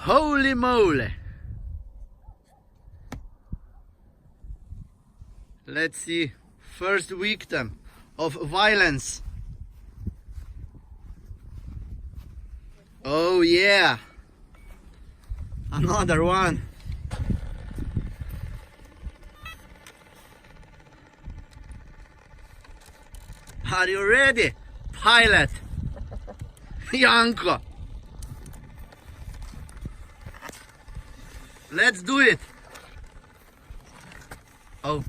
Holy moly! Let's see, first victim of violence. Oh yeah, another one. Are you ready, Pilott Janko? Let's do it. Oh.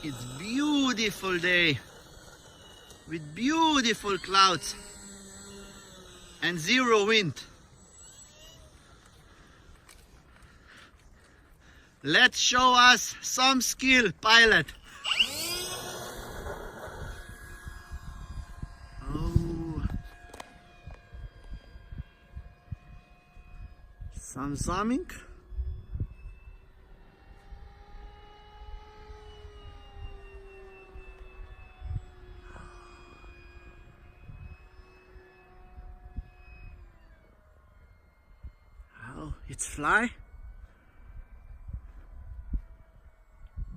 It's beautiful day with beautiful clouds and zero wind. Let's show us some skill, Pilott. Oh, some zooming. Oh, it's fly.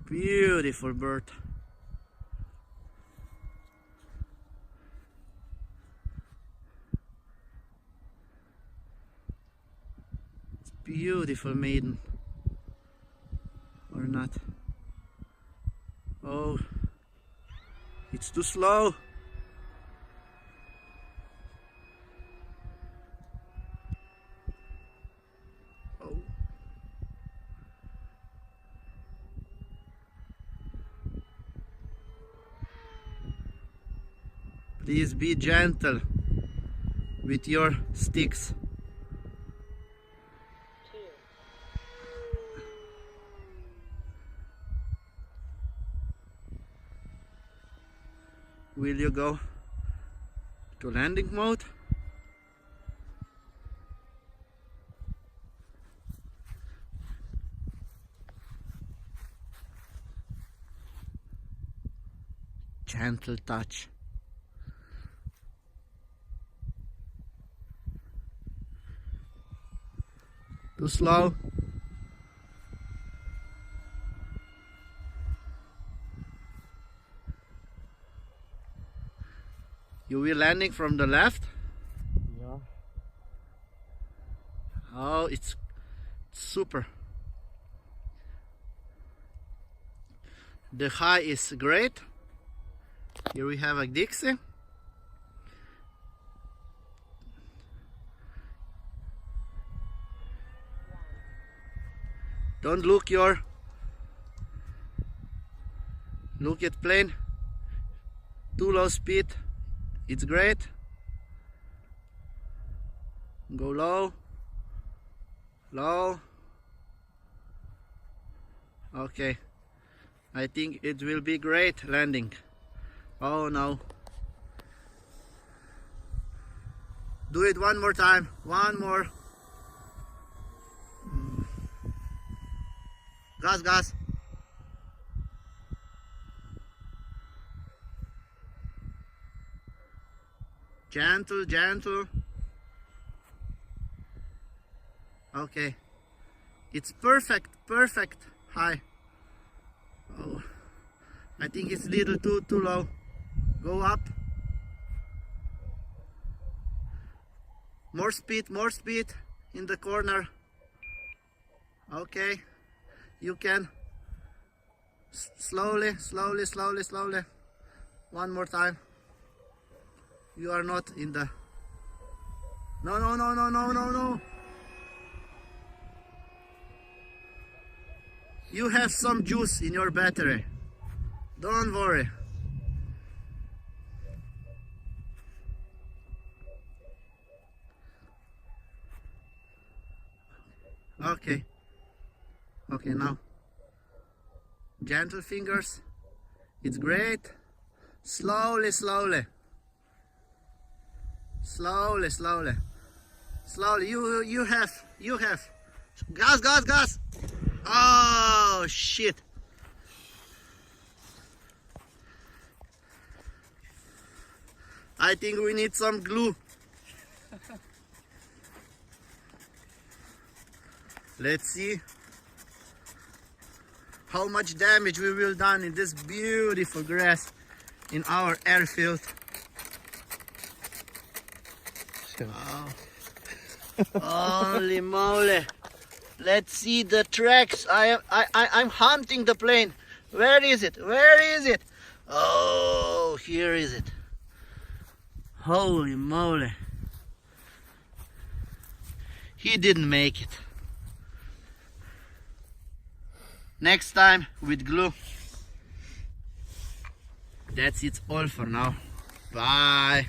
Beautiful bird. It's beautiful maiden. Or not. Oh, it's too slow. Oh. Please be gentle with your sticks. Will you go to landing mode? Gentle touch. Too slow. You will landing from the left? Yeah. Oh, it's super. The high is great. Here we have a Dixie. Don't look at plane. Too low speed. It's great. Go low. Low. Okay. I think it will be great landing. Oh no. Do it one more time. One more. Gas, gas. Gentle, gentle. Okay. It's perfect, perfect high. Oh, I think it's little too low. Go up. More speed in the corner. Okay. You can slowly. One more time. You are not in the... No. You have some juice in your battery. Don't worry. Okay. Okay, now. Gentle fingers. It's great. Slowly. Slowly. You have Gas, gas, gas. Oh, shit. I think we need some glue. Let's see how much damage we will done in this beautiful grass in our airfield. Oh. Holy moly. Let's see the tracks. I'm hunting the plane. Where is it? Where is it? Oh, here is it. Holy moly. He didn't make it. Next time with glue. That's it all for now. Bye.